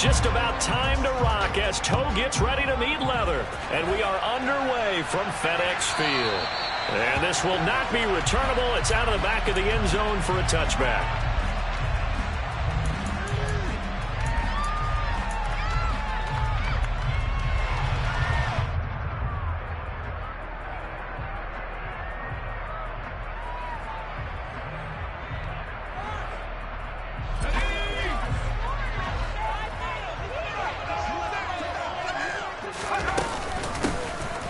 Just about time to rock as toe gets ready to meet leather. And we are underway from FedEx Field. And this will not be returnable. It's out of the back of the end zone for a touchback.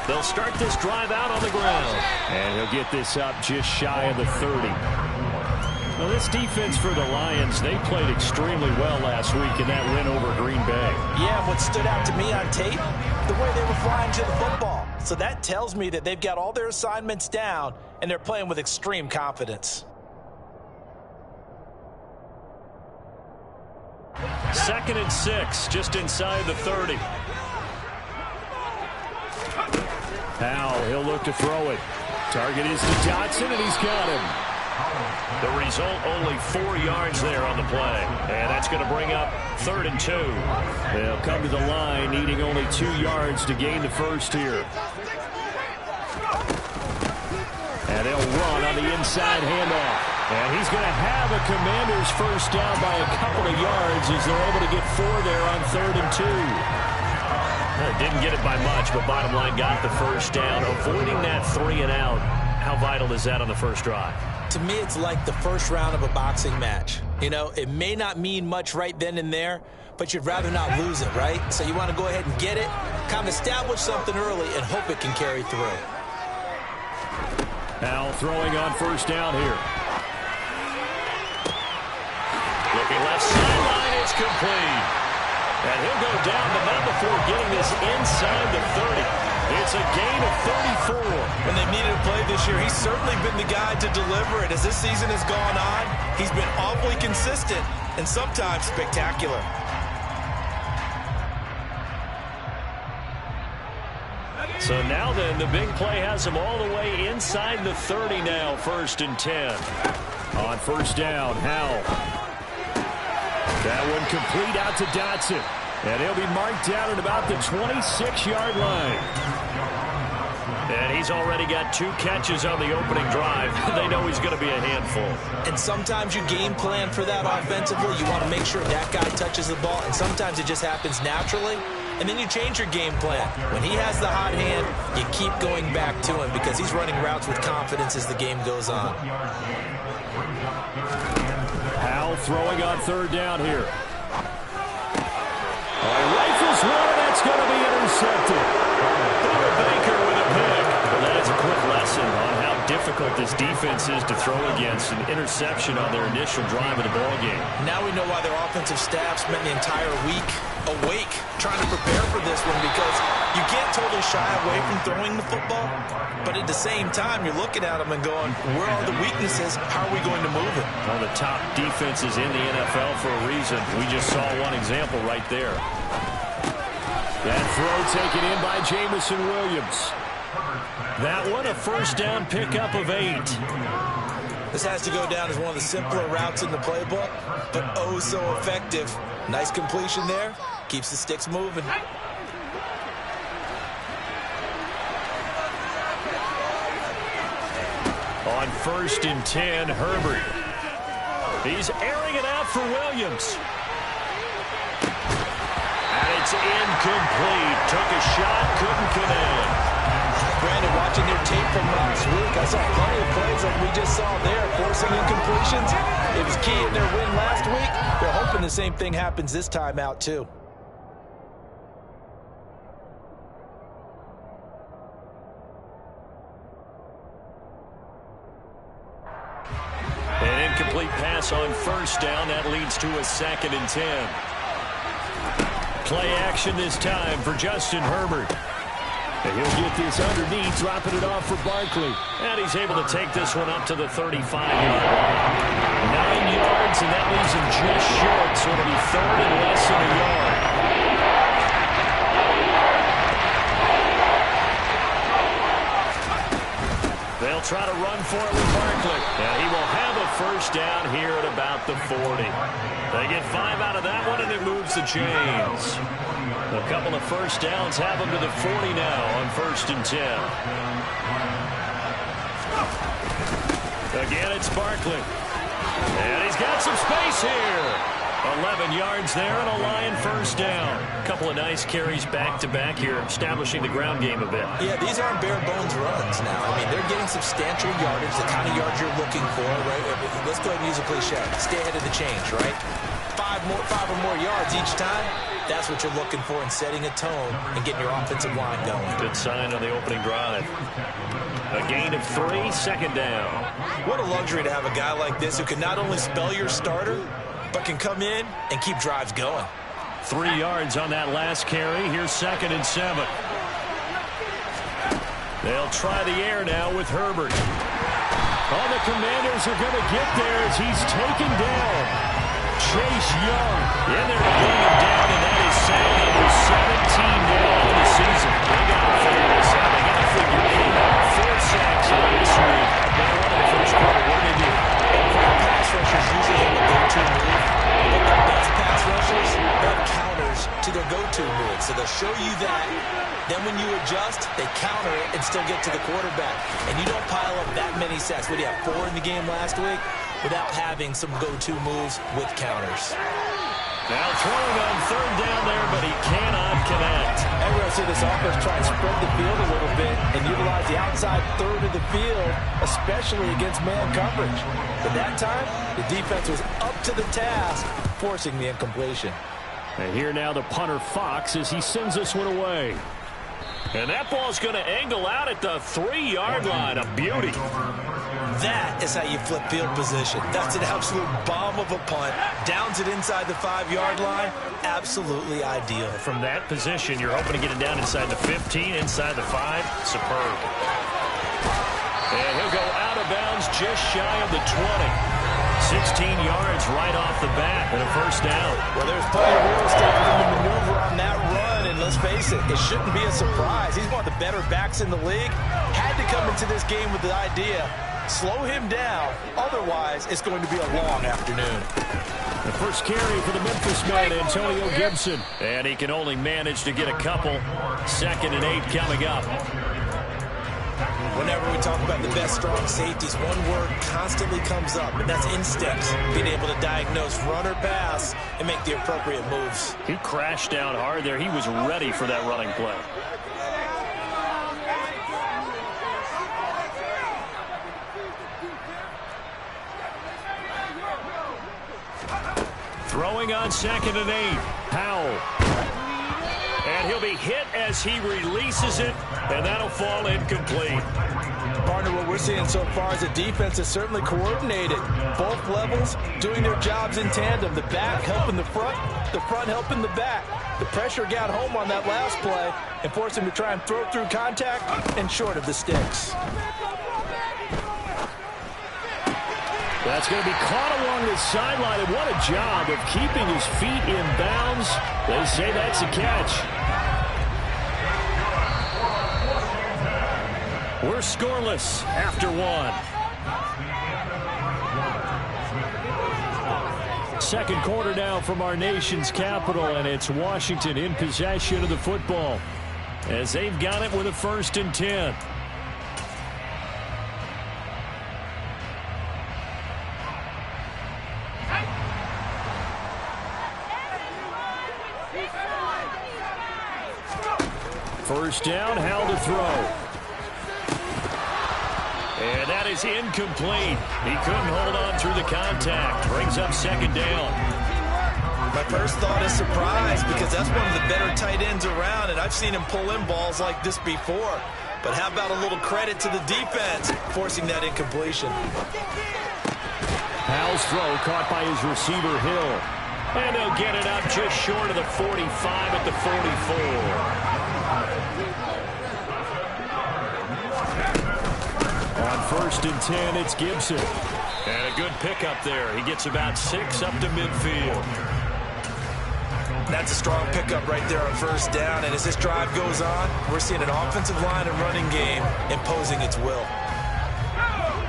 They'll start this drive out on the ground. And he'll get this up just shy of the 30. Now, this defense for the Lions, they played extremely well last week in that win over Green Bay. Yeah, what stood out to me on tape, the way they were flying to the football. So that tells me that they've got all their assignments down, and they're playing with extreme confidence. 2nd and 6, just inside the 30. Now he'll look to throw it. Target is to Dotson, and he's got him. The result, only 4 yards there on the play. And that's going to bring up 3rd and 2. They'll come to the line, needing only 2 yards to gain the first here. And they'll run on the inside handoff. And he's going to have a Commanders first down by a couple of yards as they're able to get 4 there on 3rd and 2. Didn't get it by much, but bottom line got the first down. Avoiding that 3 and out. How vital is that on the first drive? To me, it's like the first round of a boxing match. You know, it may not mean much right then and there, but you'd rather not lose it, right? So you want to go ahead and get it, kind of establish something early, and hope it can carry through. Now throwing on first down here. Looking left sideline, it's complete. And he'll go down, but not before getting this inside the 30. It's a gain of 34. When they needed a play this year, he's certainly been the guy to deliver it. As this season has gone on, he's been awfully consistent and sometimes spectacular. So now then, the big play has him all the way inside the 30 now, 1st and 10. On first down, Howell. That one complete out to Dotson. And he'll be marked down at about the 26-yard line. And he's already got 2 catches on the opening drive. They know he's going to be a handful. And sometimes you game plan for that offensively. You want to make sure that guy touches the ball. And sometimes it just happens naturally. And then you change your game plan. When he has the hot hand, you keep going back to him because he's running routes with confidence as the game goes on. Howell throwing on 3rd down here. Rifles one, and that's going to be intercepted. Baker with a pick. Well, that is a quick lesson on how difficult this defense is to throw against. An interception on their initial drive of the ballgame. Now we know why their offensive staff spent the entire week awake trying to prepare for this one, because you can't totally shy away from throwing the football, but at the same time you're looking at them and going, where are the weaknesses? How are we going to move it? One of the top defenses in the NFL for a reason. We just saw one example right there. That throw taken in by Jamison Williams. That one a first down pickup of 8. This has to go down as one of the simpler routes in the playbook, but oh so effective. Nice completion there. Keeps the sticks moving. On 1st and 10, Herbert. He's airing it out for Williams. And it's incomplete. Took a shot, couldn't connect. Brandon, watching their tape from last week, I saw plenty of plays like we just saw there, forcing incompletions. It was key in their win last week. They're hoping the same thing happens this time out, too. An incomplete pass on first down. That leads to a 2nd and 10. Play action this time for Justin Herbert. And he'll get this underneath, dropping it off for Barkley. And he's able to take this one up to the 35-yard line. 9 yards, and that leaves him just short, so it'll be 3rd and less than a yard. They'll try to run for it with Barkley. And he will have a first down here at about the 40. They get 5 out of that one, and it moves the chains. A couple of first downs have them to the 40 now on 1st and 10. Again, it's Barkley. And he's got some space here. 11 yards there and a Lion first down. A couple of nice carries back-to-back here, establishing the ground game a bit. Yeah, these aren't bare-bones runs now. I mean, they're getting substantial yardage, the kind of yards you're looking for, right? Let's go ahead and use a cliche. Stay ahead of the change, right? Five or more yards each time. That's what you're looking for in setting a tone and getting your offensive line going. Good sign on the opening drive. A gain of 3, second down. What a luxury to have a guy like this who can not only spell your starter, but can come in and keep drives going. 3 yards on that last carry. Here's 2nd and 7. They'll try the air now with Herbert. Oh, the Commanders are going to get there as he's taken down. Chase Young in there to bring him down, and that is sack number 17 now in the season. They got to figure this out. They got to figure it out. 4 sacks last week. They won in the first quarter. What do they do? Pass rushers usually have a go-to move, but the best pass rushers have counters to their go-to move. So they'll show you that. Then when you adjust, they counter it and still get to the quarterback. And you don't pile up that many sacks. What do you have, 4 in the game last week? Without having some go-to moves with counters. Now throwing on 3rd down there, but he cannot connect. And we're going to see this offense try and spread the field a little bit and utilize the outside third of the field, especially against man coverage. But that time, the defense was up to the task, forcing the incompletion. And here now the punter Fox as he sends this one away. And that ball's going to angle out at the 3-yard line. A beauty. That is how you flip field position. That's an absolute bomb of a punt. Downs it inside the 5-yard line. Absolutely ideal. From that position, you're hoping to get it down inside the 15, inside the 5. Superb. And he'll go out of bounds just shy of the 20. 16 yards right off the bat and a first down. Well, there's plenty of real estate for him to maneuver on that run, and let's face it, it shouldn't be a surprise. He's one of the better backs in the league. Had to come into this game with the idea, slow him down, otherwise it's going to be a long afternoon. The first carry for the Memphis man, Antonio Gibson. And he can only manage to get a couple. 2nd and 8 coming up. Whenever we talk about the best strong safeties, one word constantly comes up, and that's instinct. Being able to diagnose run or pass and make the appropriate moves. He crashed down hard there. He was ready for that running play. Throwing on 2nd and 8. Powell. And he'll be hit as he releases it, and that'll fall incomplete. Partner, what we're seeing so far is the defense is certainly coordinated. Both levels doing their jobs in tandem. The back helping the front helping the back. The pressure got home on that last play and forced him to try and throw through contact and short of the sticks. That's going to be caught along the sideline, and what a job of keeping his feet in bounds. They say that's a catch. We're scoreless after 1. Second quarter now from our nation's capital, and it's Washington in possession of the football as they've got it with a 1st and 10. First down, Howell to throw. And that is incomplete. He couldn't hold on through the contact. Brings up 2nd down. My first thought is surprise, because that's one of the better tight ends around, and I've seen him pull in balls like this before. But how about a little credit to the defense forcing that incompletion? Howell's throw caught by his receiver, Hill. And they'll get it up just short of the 45 at the 44. On 1st and 10, it's Gibson. And a good pickup there. He gets about 6 up to midfield. That's a strong pickup right there on 1st down. And as this drive goes on, we're seeing an offensive line and running game imposing its will.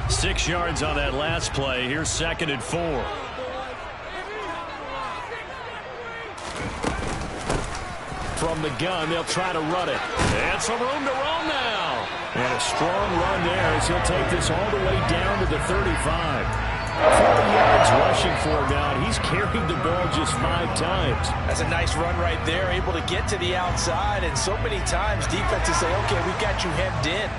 6 yards on that last play. Here's 2nd and 4. From the gun, they'll try to run it. And some room to roam now. And a strong run there as he'll take this all the way down to the 35. 40 yards rushing for him now, and he's carried the ball just 5 times. That's a nice run right there, able to get to the outside, and so many times defenses say, okay, we got you hemmed in.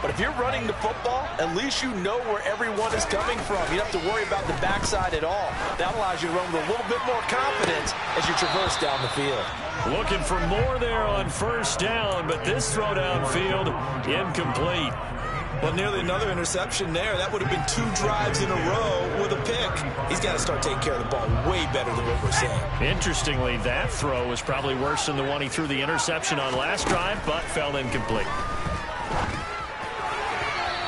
But if you're running the football, at least you know where everyone is coming from. You don't have to worry about the backside at all. That allows you to run with a little bit more confidence as you traverse down the field. Looking for more there on 1st down, but this throw downfield incomplete. Well, nearly another interception there. That would have been 2 drives in a row with a pick. He's got to start taking care of the ball way better than what we're saying. Interestingly, that throw was probably worse than the one he threw the interception on last drive, but fell incomplete.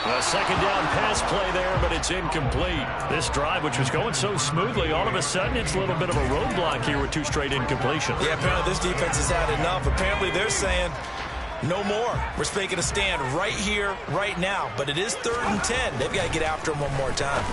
A 2nd down pass play there, but it's incomplete. This drive, which was going so smoothly, all of a sudden it's a little bit of a roadblock here with 2 straight incompletions. Yeah, apparently this defense has had enough. Apparently they're saying, no more. We're making a stand right here, right now. But it is 3rd and 10. They've got to get after him one more time.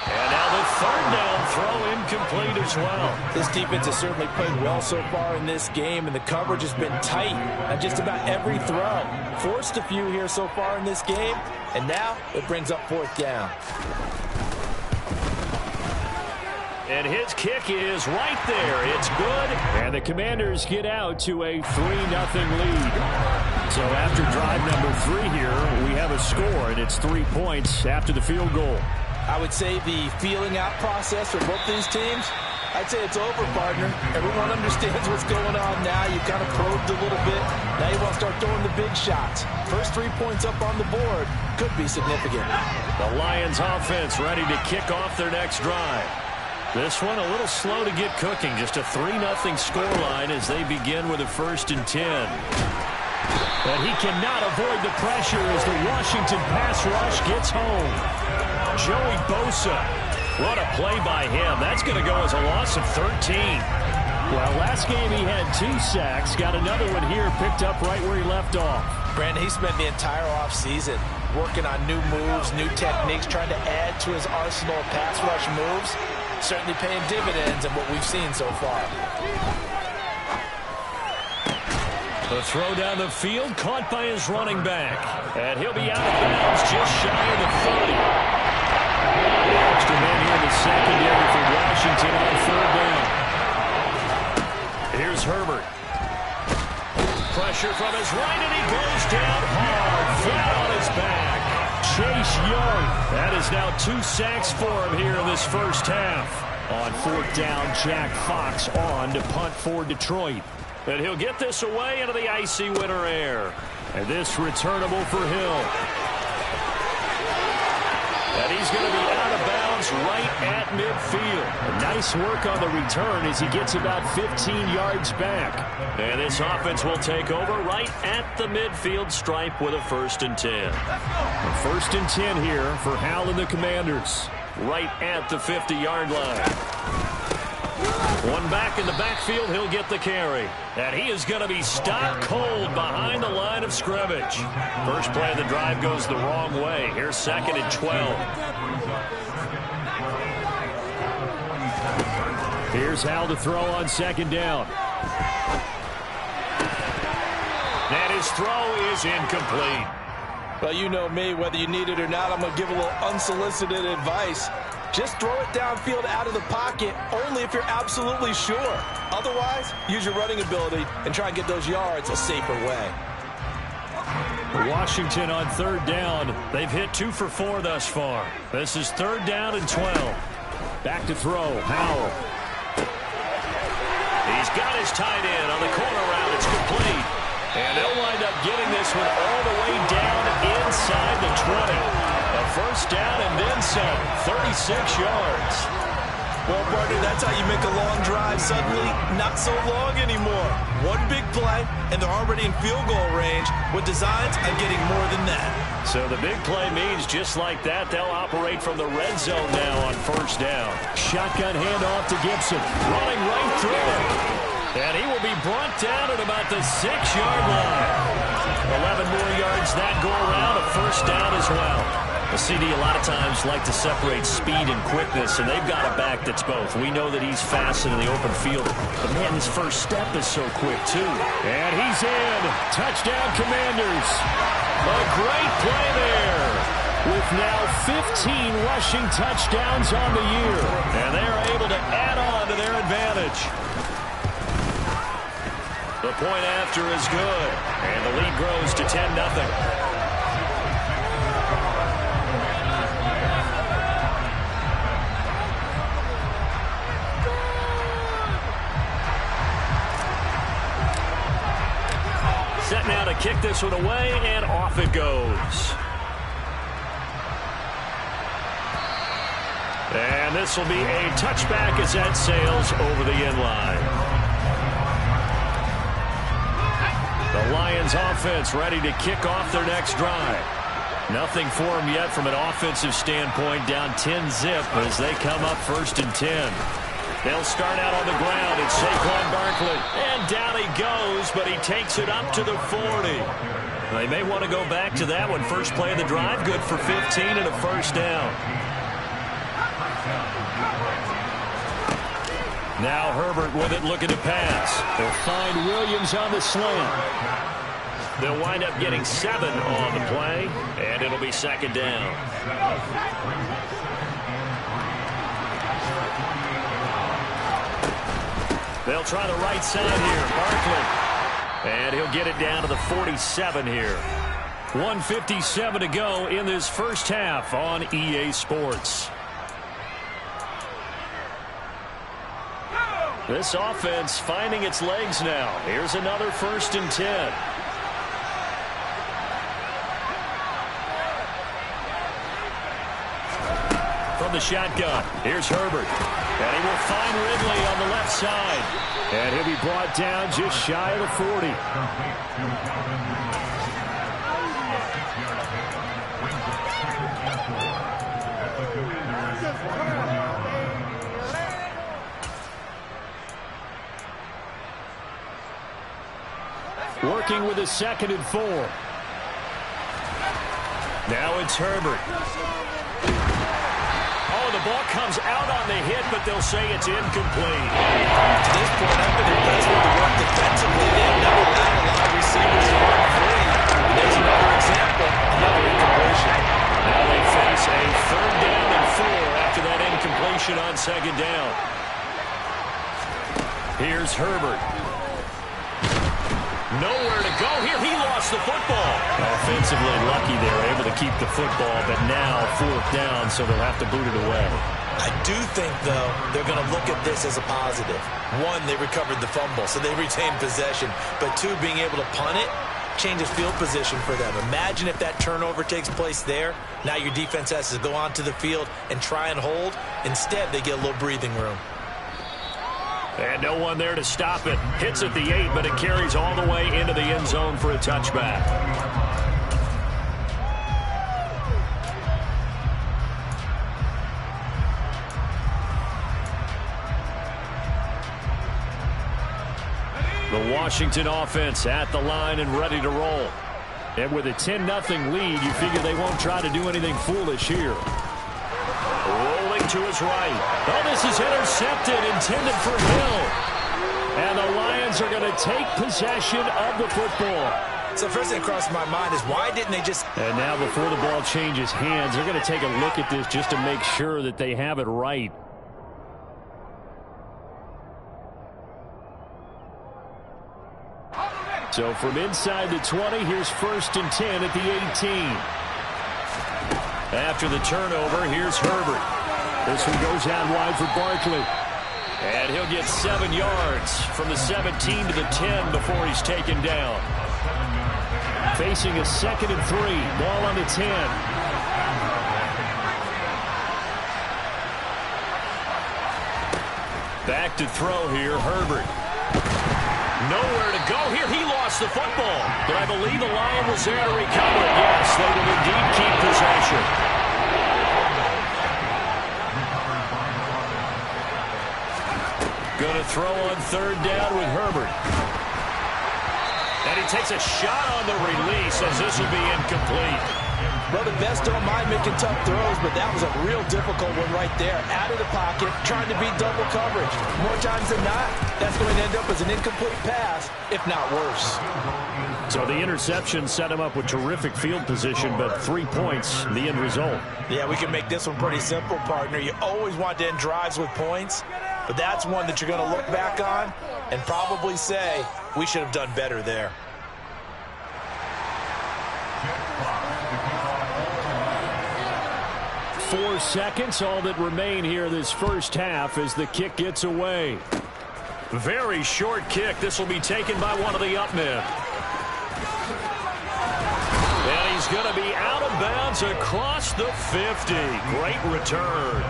And now the 3rd down throw incomplete as well. This defense has certainly played well so far in this game, and the coverage has been tight on just about every throw. Forced a few here so far in this game, and now it brings up 4th down. And his kick is right there. It's good. And the Commanders get out to a 3-0 lead. So after drive number 3 here, we have a score, and it's 3 points after the field goal. I would say the feeling out process for both these teams, I'd say it's over, partner. Everyone understands what's going on now. You've kind of probed a little bit. Now you want to start throwing the big shots. First 3 points up on the board could be significant. The Lions offense ready to kick off their next drive. This one a little slow to get cooking. Just a 3-0 scoreline as they begin with a 1st and 10. But he cannot avoid the pressure as the Washington pass rush gets home. Joey Bosa. What a play by him. That's going to go as a loss of 13. Well, last game he had 2 sacks. Got another one here, picked up right where he left off. Brandon, he spent the entire offseason working on new moves, new techniques, trying to add to his arsenal of pass rush moves. Certainly paying dividends in what we've seen so far. The throw down the field, caught by his running back. And he'll be out of bounds just shy of the 30. The extra man here in the secondary for Washington on 3rd down. Here's Herbert. Pressure from his right, and he goes down hard, flat on his back. Chase Young. That is now 2 sacks for him here in this 1st half. On 4th down, Jack Fox on to punt for Detroit. And he'll get this away into the icy winter air. And this returnable for Hill. And he's going to be out of bounds right at midfield. A nice work on the return as he gets about 15 yards back. And this offense will take over right at the midfield stripe with a 1st and 10. A 1st and 10 here for Hal and the Commanders. Right at the 50-yard line. One back in the backfield, he'll get the carry. And he is going to be stopped cold behind the line of scrimmage. First play of the drive goes the wrong way. Here's 2nd and 12. Here's Hal to throw on 2nd down. And his throw is incomplete. Well, you know me, whether you need it or not, I'm going to give a little unsolicited advice. Just throw it downfield out of the pocket only if you're absolutely sure. Otherwise, use your running ability and try and get those yards a safer way. Washington on 3rd down. They've hit 2 for 4 thus far. This is 3rd down and 12. Back to throw. Howell. He's got his tight end on the corner route. It's complete. And they'll wind up getting this one all the way down inside the 20. A 1st down and then some. 36 yards. Well, partner, that's how you make a long drive suddenly not so long anymore. One big play, and they're already in field goal range with designs on getting more than that. So the big play means just like that, they'll operate from the red zone now on 1st down. Shotgun handoff to Gibson. Running right through it. And he will be brought down at about the 6-yard line. 11 more yards that go around, a 1st down as well. The CD a lot of times like to separate speed and quickness, and they've got a back that's both. We know that he's fast in the open field, but man, his first step is so quick too. And he's in. Touchdown, Commanders. A great play there, with now 15 rushing touchdowns on the year. And they're able to add on to their advantage. The point after is good, and the lead grows to 10-0. Set now to kick this one away, and off it goes. And this will be a touchback as that sails over the end line. The Lions offense ready to kick off their next drive. Nothing for them yet from an offensive standpoint, down 10-zip as they come up 1st and 10. They'll start out on the ground. It's Saquon Barkley. And down he goes, but he takes it up to the 40. They may want to go back to that one. First play of the drive, good for 15 and a first down. Now Herbert with it, looking to pass. They'll find Williams on the slant. They'll wind up getting 7 on the play, and it'll be 2nd down. They'll try the right side here. Barkley. And he'll get it down to the 47 here. 1:57 to go in this first half on EA Sports. This offense finding its legs now. Here's another 1st and 10. From the shotgun, here's Herbert. And he will find Ridley on the left side. And he'll be brought down just shy of the 40. Working with a 2nd and 4. Now it's Herbert. Oh, the ball comes out on the hit, but they'll say it's incomplete. To this point, I've been impressed with the work defensively. They've never allowed a lot of receivers to run free. There's another example, another incompletion. Now they face a 3rd down and 4 after that incompletion on 2nd down. Here's Herbert. Nowhere to go here. He lost the football. Offensively lucky they were able to keep the football, but now 4th down, so they'll have to boot it away. I do think, though, they're going to look at this as a positive. 1, they recovered the fumble, so they retained possession. But 2, being able to punt it changes field position for them. Imagine if that turnover takes place there. Now your defense has to go onto the field and try and hold. Instead, they get a little breathing room. And no one there to stop it. Hits at the 8, but it carries all the way into the end zone for a touchback. The Washington offense at the line and ready to roll. And with a 10-0 lead, you figure they won't try to do anything foolish here. Rolling to his right. Oh, this is intercepted, intended for Hill. And the Lions are going to take possession of the football. So first thing across my mind is, why didn't they just... And now before the ball changes hands, they're going to take a look at this just to make sure that they have it right. So from inside the 20, here's 1st and 10 at the 18. After the turnover, here's Herbert. This one goes out wide for Barkley. And he'll get 7 yards from the 17 to the 10 before he's taken down. Facing a 2nd and 3. Ball on the 10. Back to throw here, Herbert. Nowhere to go here. He lost the football. But I believe the Lion was there to recover it. Yes, they will indeed keep possession. Going to throw on 3rd down with Herbert. And he takes a shot on the release as this will be incomplete. Well, the best don't mind making tough throws, but that was a real difficult one right there. Out of the pocket, trying to beat double coverage. More times than not, that's going to end up as an incomplete pass, if not worse. So the interception set him up with terrific field position, but 3 points, the end result. Yeah, we can make this one pretty simple, partner. You always want to end drives with points, but that's one that you're going to look back on and probably say, we should have done better there. Four seconds, all that remain here this first half as the kick gets away. Very short kick. This will be taken by one of the up men. And he's going to be out of bounds across the 50. Great return.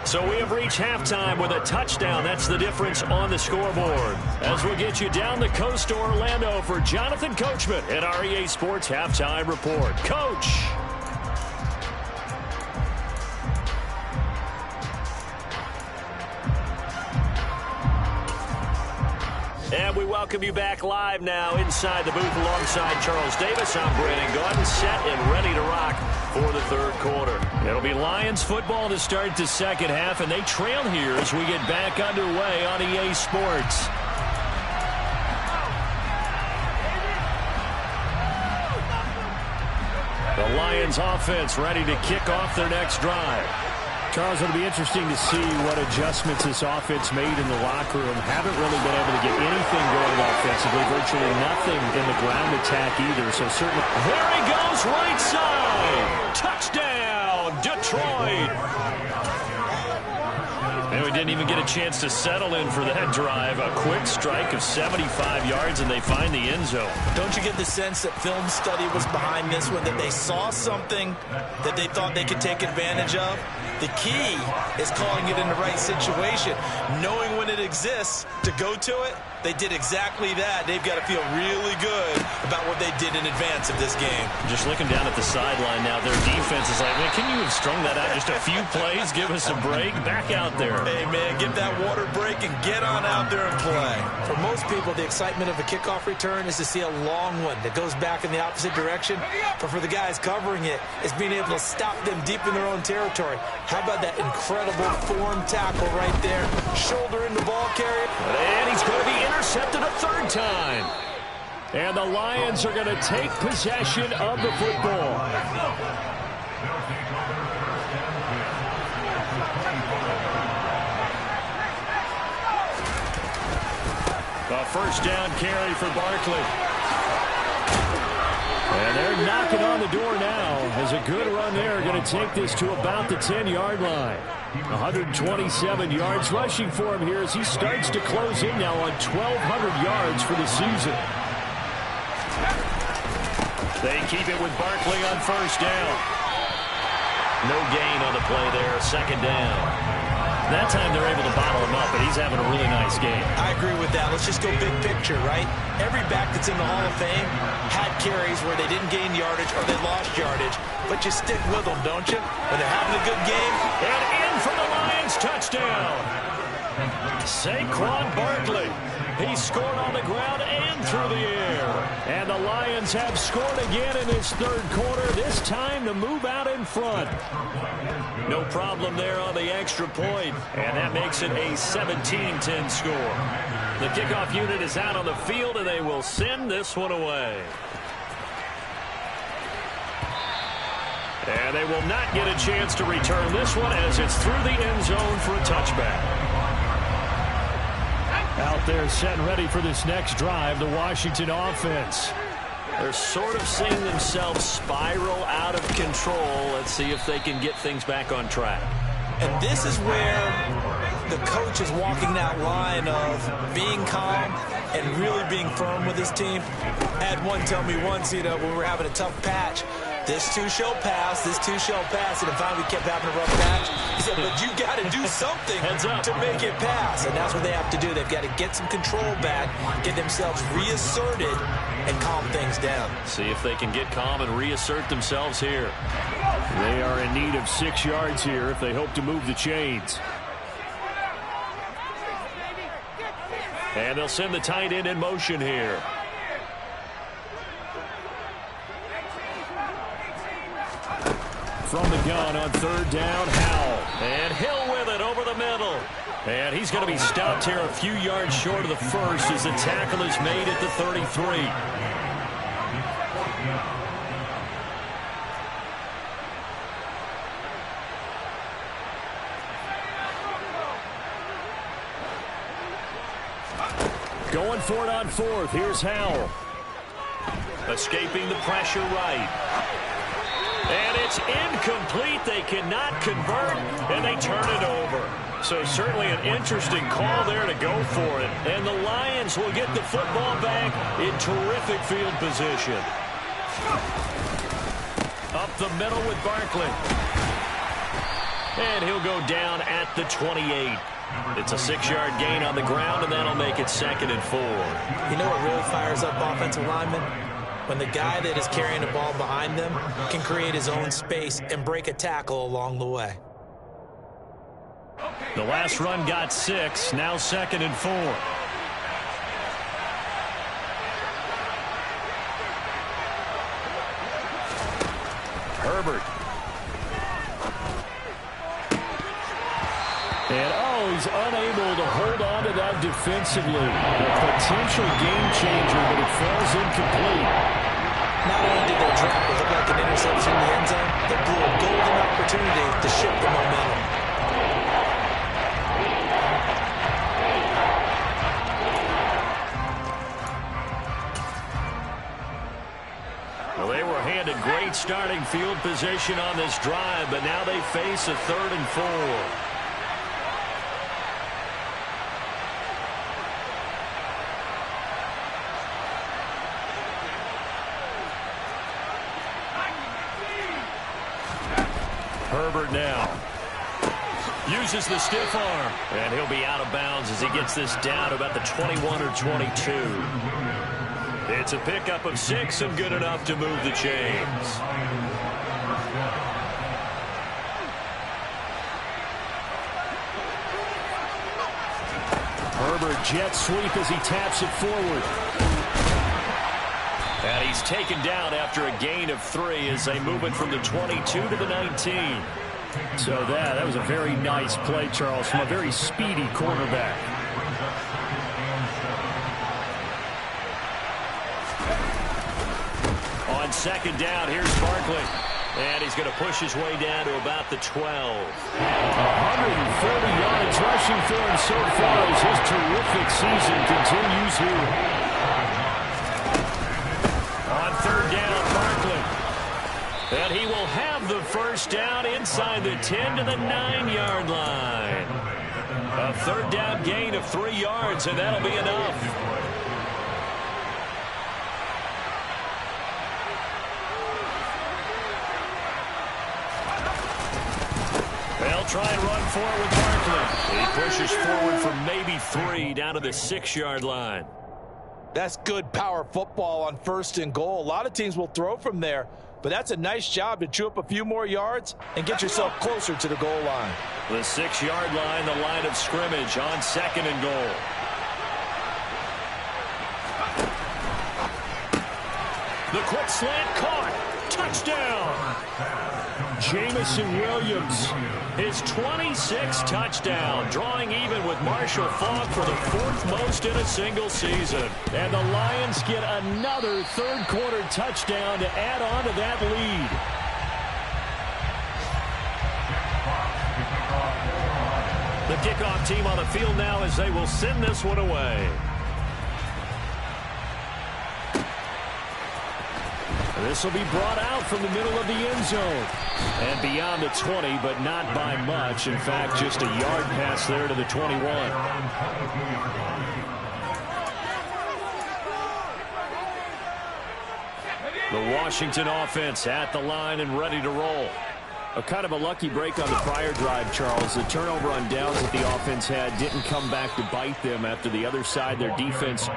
So we have reached halftime with a touchdown. That's the difference on the scoreboard. As we'll get you down the coast to Orlando for Jonathan Coachman at our EA Sports Halftime Report. Coach. And we welcome you back live now inside the booth alongside Charles Davis. I'm Brandon Gordon, set and ready to rock for the third quarter. It'll be Lions football to start the second half, and they trail here as we get back underway on EA Sports. The Lions offense ready to kick off their next drive. Charles, it'll be interesting to see what adjustments this offense made in the locker room. Haven't really been able to get anything going offensively. Virtually nothing in the ground attack either. So certainly. There he goes, right side. Touchdown, Detroit. And we didn't even get a chance to settle in for that drive. A quick strike of 75 yards, and they find the end zone. Don't you get the sense that film study was behind this one, that they saw something that they thought they could take advantage of? The key is calling it in the right situation, knowing when it exists to go to it. They did exactly that. They've got to feel really good about what they did in advance of this game. Just looking down at the sideline now, their defense is like, man, can you have strung that out just a few plays? Give us a break. Back out there. Hey, man, get that water break and get on out there and play. For most people, the excitement of a kickoff return is to see a long one that goes back in the opposite direction. But for the guys covering it, it's being able to stop them deep in their own territory. How about that incredible form tackle right there? Shoulder in the ball carrier. And he's going to be intercepted a third time. And the Lions are going to take possession of the football. A first down carry for Barkley. And they're knocking on the door now as a good run there. Going to take this to about the 10-yard line. 127 yards rushing for him here as he starts to close in now on 1,200 yards for the season. They keep it with Barkley on first down. No gain on the play there, second down. That time they're able to bottle him up, but he's having a really nice game. I agree with that. Let's just go big picture, right? Every back that's in the Hall of Fame had carries where they didn't gain yardage or they lost yardage, but you stick with them, don't you? When they're having a good game. And in for the Lions, touchdown. Saquon Barkley. He scored on the ground and through the air. And the Lions have scored again in this third quarter, this time to move out in front. No problem there on the extra point, and that makes it a 17-10 score. The kickoff unit is out on the field, and they will send this one away. And they will not get a chance to return this one as it's through the end zone for a touchback. Out there set and ready for this next drive, the Washington offense. They're sort of seeing themselves spiral out of control. Let's see if they can get things back on track. And this is where the coach is walking that line of being calm and really being firm with his team. I had one tell me once, when we were having a tough patch, this too shall pass, this too shall pass, and finally we kept having a rough patch. He said, but you got to do something to make it pass, and that's what they have to do. They've got to get some control back, get themselves reasserted, and calm things down. See if they can get calm and reassert themselves here. They are in need of 6 yards here if they hope to move the chains. And they'll send the tight end in motion here. From the gun on third down, Howell. And Hill with it over the middle. And he's going to be stopped here a few yards short of the first as the tackle is made at the 33. Going for it on fourth. Here's Howell. Escaping the pressure right. And it's incomplete. They cannot convert, and they turn it over. So certainly an interesting call there to go for it. And the Lions will get the football back in terrific field position. Up the middle with Barkley. And he'll go down at the 28. It's a 6-yard gain on the ground, and that'll make it 2nd and 4. You know what really fires up offensive linemen? When the guy that is carrying the ball behind them can create his own space and break a tackle along the way. The last run got 6, now 2nd and 4. Herbert. And he's unable to hold on to that defensively. A potential game changer, but it falls incomplete. Not only did they drop what looked like an interception in the end zone, they blew a golden opportunity to shift the momentum. Well, they were handed great starting field position on this drive, but now they face a 3rd and 4. Herbert now uses the stiff arm, and he'll be out of bounds as he gets this down to about the 21 or 22. It's a pickup of 6 and good enough to move the chains. Herbert jet sweep as he taps it forward. And he's taken down after a gain of 3 as they move it from the 22 to the 19. So that was a very nice play, Charles, from a very speedy quarterback. On 2nd down, here's Barkley. And he's going to push his way down to about the 12. 140 yards rushing for him so far as his terrific season continues here. On 3rd down, Barkley. And he will have the first down inside the 10 to the 9-yard line. A 3rd down gain of 3 yards, and that'll be enough. They'll try and run for it with Barkley. He pushes forward for maybe 3 down to the 6-yard line. That's good power football on 1st and goal. A lot of teams will throw from there, but that's a nice job to chew up a few more yards and get yourself closer to the goal line. The 6-yard line, the line of scrimmage on 2nd and goal. The quick slant caught. Touchdown. Jamison Williams, his 26th touchdown, drawing even with Marshall Faulk for the 4th most in a single season. And the Lions get another 3rd quarter touchdown to add on to that lead. The kickoff team on the field now as they will send this one away. This will be brought out from the middle of the end zone. And beyond the 20, but not by much. In fact, just a yard pass there to the 21. The Washington offense at the line and ready to roll. A kind of a lucky break on the prior drive, Charles. The turnover on downs that the offense had didn't come back to bite them after the other side. Their defense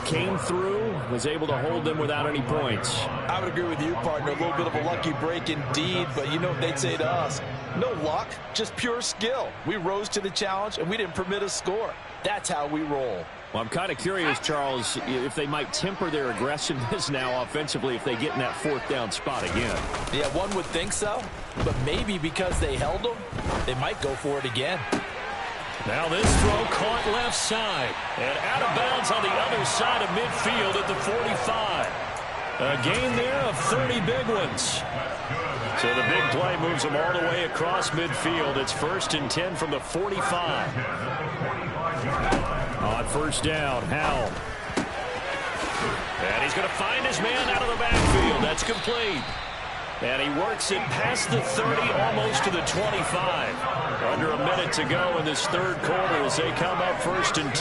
came through, was able to hold them without any points. I would agree with you, partner. A little bit of a lucky break indeed, but you know what they'd say to us? No luck, just pure skill. We rose to the challenge, and we didn't permit a score. That's how we roll. Well, I'm kind of curious, Charles, if they might temper their aggressiveness now offensively if they get in that 4th down spot again. Yeah, one would think so. but maybe because they held him, they might go for it again. Now this throw caught left side and out of bounds on the other side of midfield at the 45. A gain there of 30 big ones. So the big play moves them all the way across midfield. It's 1st and 10 from the 45. On 1st down, Howell. And he's going to find his man out of the backfield. That's complete. And he works it past the 30, almost to the 25. Under a minute to go in this 3rd quarter as they come up 1st and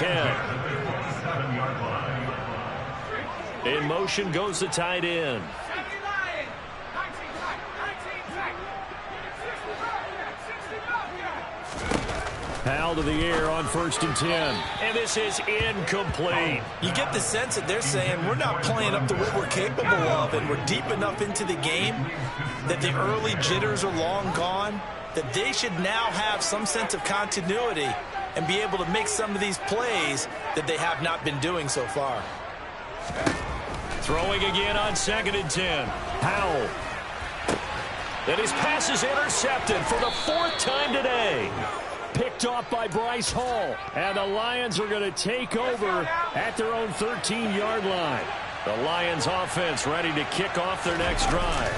10. In motion goes the tight end. Howell to the air on 1st and 10. And this is incomplete. You get the sense that they're saying we're not playing up to what we're capable of, and we're deep enough into the game that the early jitters are long gone, that they should now have some sense of continuity and be able to make some of these plays that they have not been doing so far. Throwing again on 2nd and 10. Howell. And his pass is intercepted for the 4th time today. Picked off by Bryce Hall. And the Lions are going to take over at their own 13-yard line. The Lions offense ready to kick off their next drive.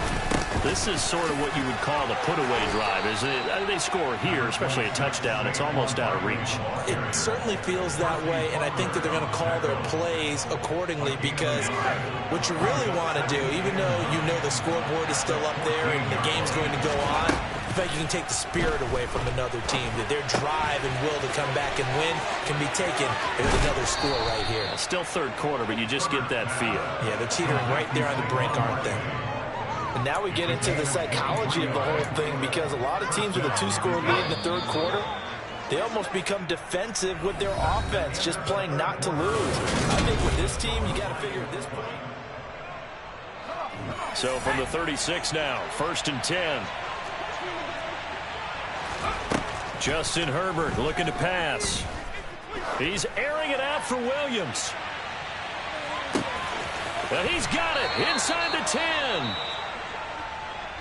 This is sort of what you would call the put-away drive, isn't it? They score here, especially a touchdown. It's almost out of reach. It certainly feels that way, and I think that they're going to call their plays accordingly, because what you really want to do, even though you know the scoreboard is still up there and the game's going to go on, I bet you can take the spirit away from another team, that their drive and will to come back and win can be taken with another score right here. Still 3rd quarter, but you just get that feel. Yeah, they're teetering right there on the brink, aren't they? And now we get into the psychology of the whole thing, because a lot of teams with a 2-score lead in the 3rd quarter, they almost become defensive with their offense, just playing not to lose. I think with this team, you got to figure at this point. So from the 36 now, 1st and 10. Justin Herbert looking to pass. He's airing it out for Williams. And he's got it inside the 10.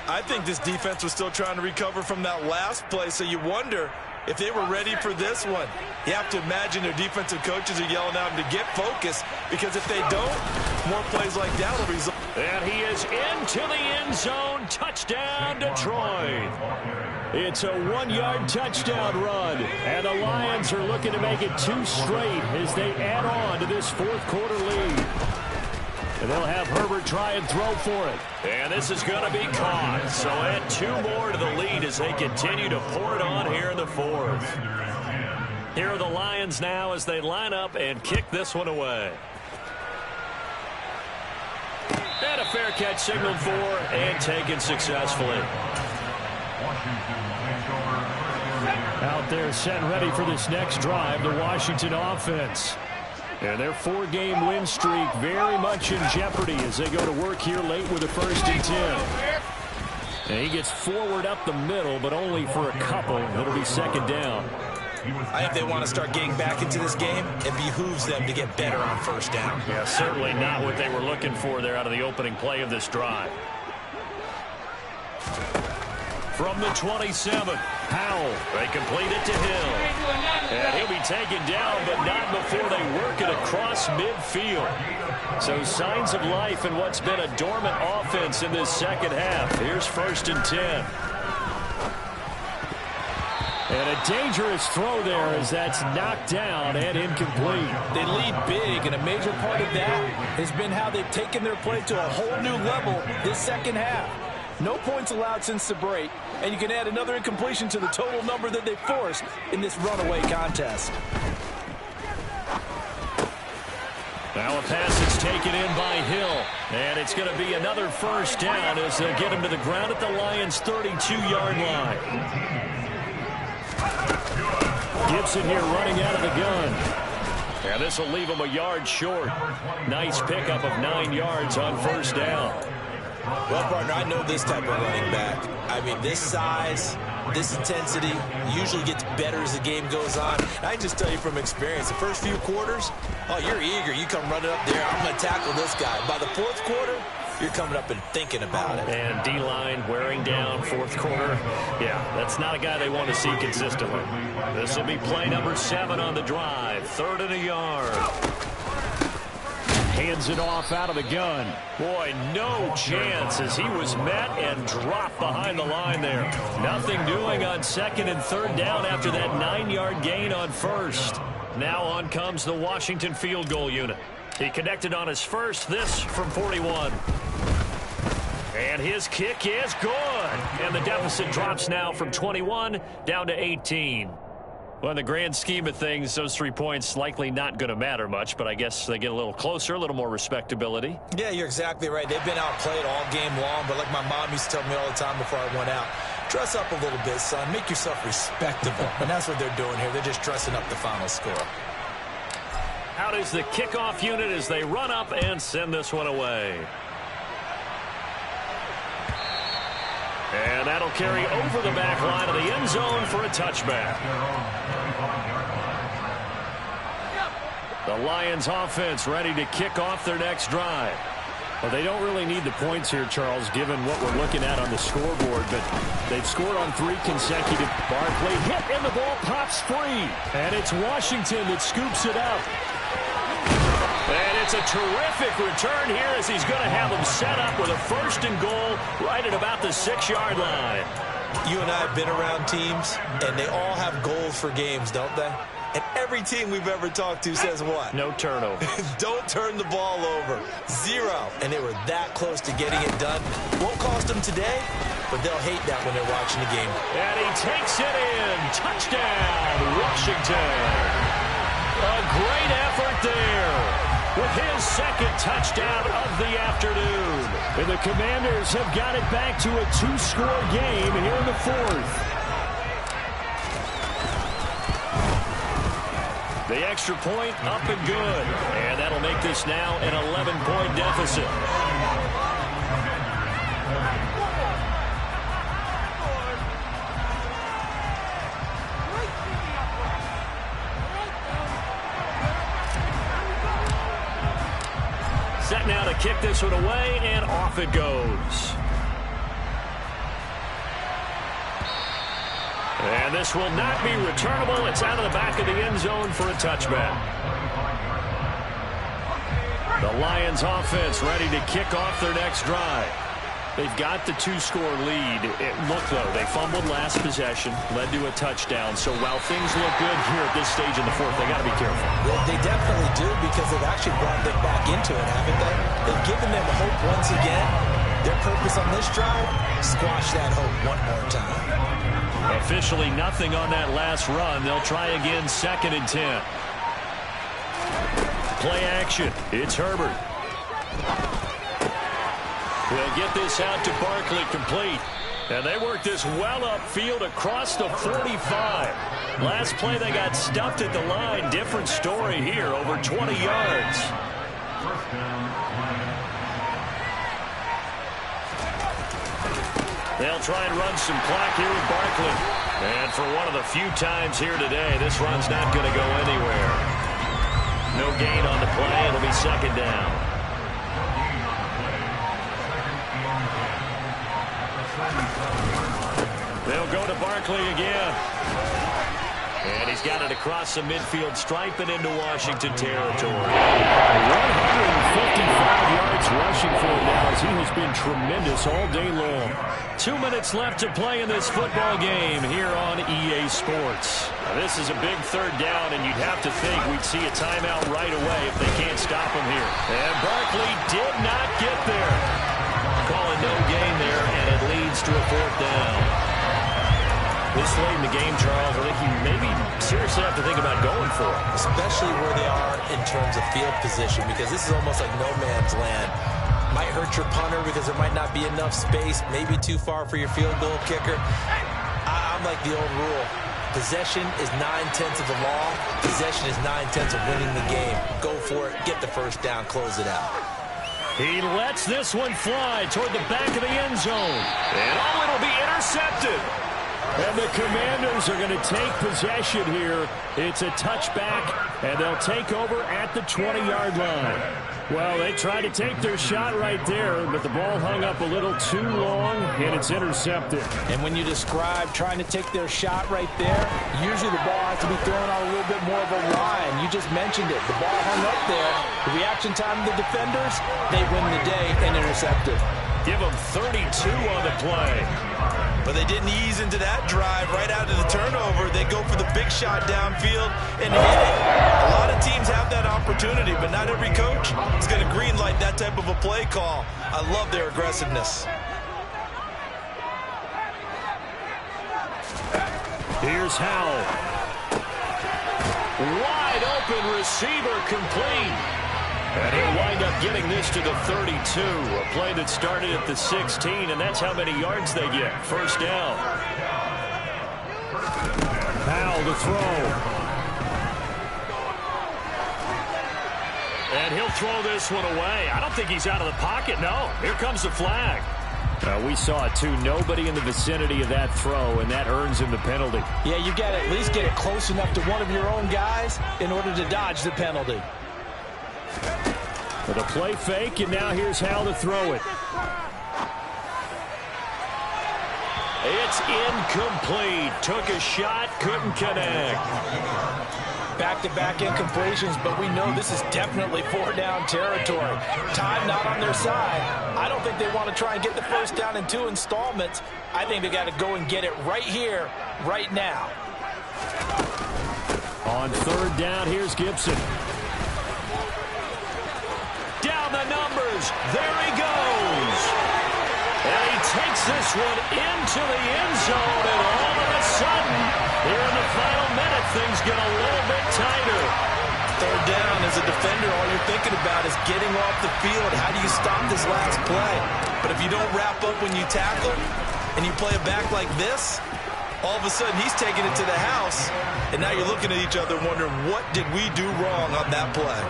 I think this defense was still trying to recover from that last play, so you wonder if they were ready for this one. You have to imagine their defensive coaches are yelling at them to get focused, because if they don't, more plays like that will result. And he is into the end zone. Touchdown, Detroit. It's a 1-yard touchdown run, and the Lions are looking to make it 2 straight as they add on to this 4th quarter lead. And they'll have Herbert try and throw for it. And this is going to be caught. So add 2 more to the lead as they continue to pour it on here in the 4th. Here are the Lions now as they line up and kick this one away. And a fair catch signaled for and taken successfully. Out there set ready for this next drive, the Washington offense. And their 4-game win streak very much in jeopardy as they go to work here late with a 1st and 10. And he gets forward up the middle, but only for a couple. It'll be 2nd down. I think they want to start getting back into this game. It behooves them to get better on 1st down. Yeah, certainly not what they were looking for there out of the opening play of this drive. From the 27, Howell. They complete it to Hill. And he'll be taken down, but not before they work it across midfield. So signs of life in what's been a dormant offense in this 2nd half. Here's 1st and 10. And a dangerous throw there as that's knocked down and incomplete. They lead big, and a major part of that has been how they've taken their play to a whole new level this 2nd half. No points allowed since the break, and you can add another incompletion to the total number that they forced in this runaway contest. Now a pass that's taken in by Hill, and it's going to be another 1st down as they'll get him to the ground at the Lions' 32-yard line. Gibson here running out of the gun. And this will leave him a yard short. Nice pickup of 9 yards on 1st down. Well, partner, I know this type of running back. I mean, this size, this intensity usually gets better as the game goes on. And I can just tell you from experience, the first few quarters, oh, you're eager. You come running up there, I'm going to tackle this guy. By the 4th quarter, you're coming up and thinking about it. And D-line wearing down fourth quarter. Yeah, that's not a guy they want to see consistently. This will be play number 7 on the drive. 3rd and a yard. Hands it off out of the gun. Boy, no chance as he was met and dropped behind the line there. Nothing doing on 2nd and 3rd down after that 9-yard gain on 1st. Now on comes the Washington field goal unit. He connected on his first, this from 41. And his kick is good. And the deficit drops now from 21 down to 18. Well, in the grand scheme of things, those 3 points likely not going to matter much, but I guess they get a little closer, a little more respectability. Yeah, you're exactly right. They've been outplayed all game long, but like my mom used to tell me all the time before I went out, dress up a little bit, son. Make yourself respectable. And that's what they're doing here. They're just dressing up the final score. Out is the kickoff unit as they run up and send this one away. And that'll carry over the back line of the end zone for a touchback. The Lions offense ready to kick off their next drive. Well, they don't really need the points here, Charles, given what we're looking at on the scoreboard, but they've scored on 3 consecutive. Barkley hit and the ball pops free. And it's Washington that scoops it up. And it's a terrific return here as he's going to have them set up with a 1st and goal right at about the 6-yard line. You and I have been around teams, and they all have goals for games, don't they? And every team we've ever talked to says what? No turnover. Don't turn the ball over. 0. And they were that close to getting it done. Won't cost them today, but they'll hate that when they're watching the game. And he takes it in. Touchdown, Washington. A great effort there with his 2nd touchdown of the afternoon. And the Commanders have got it back to a 2-score game here in the 4th. The extra point up and good. And that'll make this now an 11-point deficit. Set now to kick this one away, and off it goes. And this will not be returnable. It's out of the back of the end zone for a touchback. The Lions offense ready to kick off their next drive. They've got the 2-score lead. Look, though, they fumbled last possession, led to a touchdown. So while things look good here at this stage in the 4th, they got to be careful. They definitely do, because they've actually brought them back into it, haven't they? They've given them hope once again. Their purpose on this drive, squash that hope one more time. Officially nothing on that last run. They'll try again, 2nd and 10. Play action. It's Herbert. They'll get this out to Barkley, complete. And they work this well upfield across the 45. Last play they got stuffed at the line. Different story here, over 20 yards. They'll try and run some clock here with Barkley. And for one of the few times here today, this run's not going to go anywhere. No gain on the play. It'll be 2nd down. They'll go to Barkley again. And he's got it across the midfield stripe and into Washington territory. 155 yards rushing for him now as he has been tremendous all day long. 2 minutes left to play in this football game here on EA Sports. Now, this is a big 3rd down, and you'd have to think we'd see a timeout right away if they can't stop him here. And Barkley did not get there. Calling no gain there, and it leads to a 4th down. This late in the game, Charles, I think you maybe seriously have to think about going for it. Especially where they are in terms of field position, because this is almost like no man's land. Might hurt your punter because there might not be enough space, maybe too far for your field goal kicker. I'm like the old rule. Possession is 9/10 of the law. Possession is 9/10 of winning the game. Go for it, get the 1st down, close it out. He lets this one fly toward the back of the end zone. And it'll be intercepted. And the Commanders are going to take possession here. It's a touchback, and they'll take over at the 20-yard line. Well, they tried to take their shot right there, but the ball hung up a little too long, and it's intercepted. And when you describe trying to take their shot right there, usually the ball has to be thrown on a little bit more of a line. You just mentioned it. The ball hung up there. The reaction time of the defenders, they win the day and intercepted. Give them 32 on the play. But they didn't ease into that drive right out of the turnover. They go for the big shot downfield and hit it. A lot of teams have that opportunity, but not every coach is going to green light that type of a play call. I love their aggressiveness. Here's Howell. Wide open receiver complete. And he'll wind up getting this to the 32. A play that started at the 16, and that's how many yards they get. First down. Howell to throw. And he'll throw this one away. I don't think he's out of the pocket, no. Here comes the flag. We saw it, too. Nobody in the vicinity of that throw, and that earns him the penalty. Yeah, you got to at least get it close enough to one of your own guys in order to dodge the penalty. With a play fake, and now here's Howell to throw it. It's incomplete. Took a shot, couldn't connect. Back-to-back incompletions, but we know this is definitely four-down territory. Time not on their side. I don't think they want to try and get the first down in 2 installments. I think they got to go and get it right here, right now. On third down, here's Gibson. Down the numbers. There he goes. And he takes this one into the end zone, and all of a sudden, here in the final minute, things get a little bit tighter. Third down, as a defender, all you're thinking about is getting off the field. How do you stop this last play? But if you don't wrap up when you tackle, and you play it back like this, all of a sudden he's taking it to the house, and now you're looking at each other wondering, what did we do wrong on that play?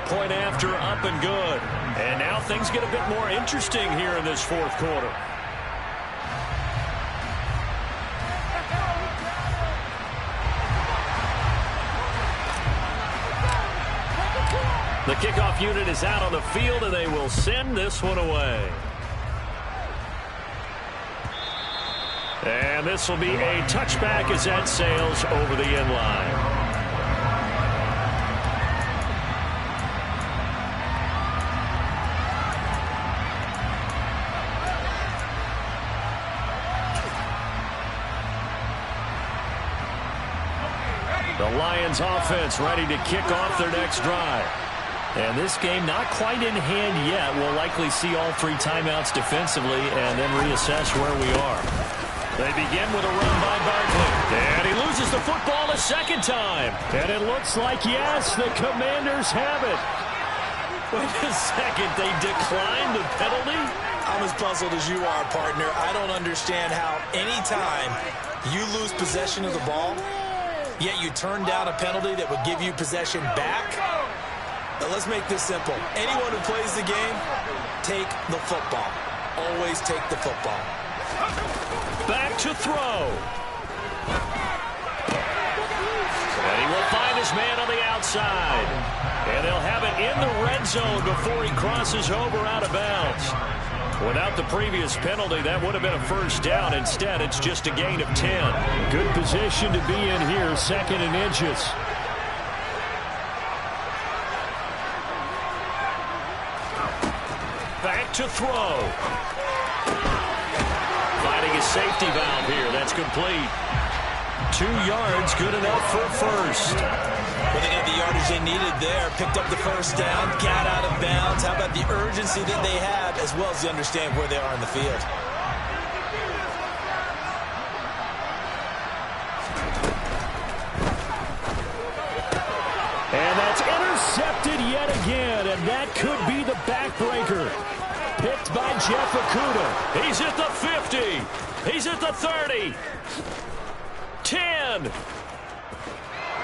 Point after, up and good. And now things get a bit more interesting here in this fourth quarter. The kickoff unit is out on the field, and they will send this one away. And this will be a touchback as that sails over the end line. The Lions offense ready to kick off their next drive. And this game not quite in hand yet. We'll likely see all 3 timeouts defensively and then reassess where we are. They begin with a run by Barkley. And he loses the football a second time. And it looks like, yes, the Commanders have it. Wait a second, they declined the penalty? I'm as puzzled as you are, partner. I don't understand how any time you lose possession of the ball, yet you turn down a penalty that would give you possession back. Now let's make this simple. Anyone who plays the game, take the football. Always take the football. Back to throw. And he will find his man on the outside. And they'll have it in the red zone before he crosses over out of bounds. Without the previous penalty, that would have been a first down. Instead, it's just a gain of 10. Good position to be in here, 2nd and inches. Back to throw. Finding a safety valve here. That's complete. 2 yards, good enough for first. Well, they got the yardage they needed there. Picked up the first down, got out of bounds. How about the urgency that they have, as well as they understand where they are in the field? And that's intercepted yet again, and that could be the backbreaker. Picked by Jeff Okudah. He's at the 50. He's at the 30. 10.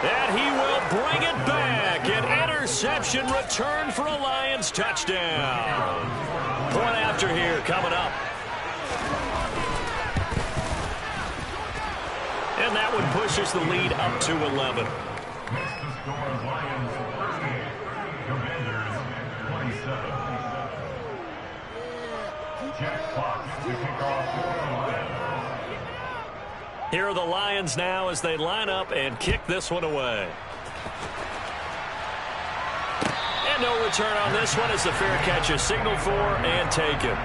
And he will bring it back. An interception return for a Lions touchdown. Point after here coming up. And that one pushes the lead up to 11. Here are the Lions now as they line up and kick this one away. And no return on this one as the fair catch is signaled for and taken.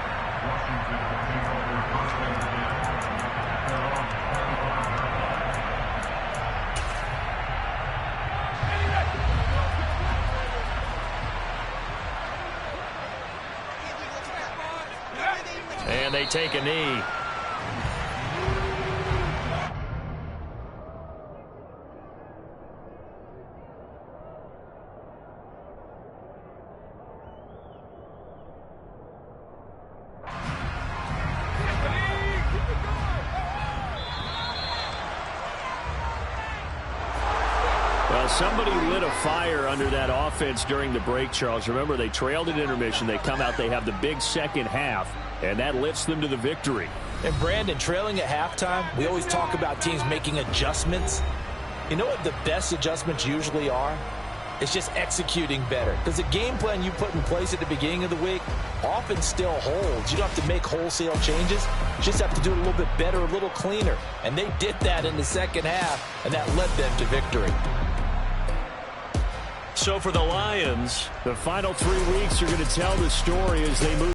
And they take a knee. Well, somebody lit a fire under that offense during the break, Charles. Remember, they trailed at intermission. They come out, they have the big second half, and that lifts them to the victory. And, Brandon, trailing at halftime, we always talk about teams making adjustments. You know what the best adjustments usually are? It's just executing better. Because the game plan you put in place at the beginning of the week often still holds. You don't have to make wholesale changes. You just have to do it a little bit better, a little cleaner. And they did that in the second half, and that led them to victory. So for the Lions, the final 3 weeks are going to tell the story as they move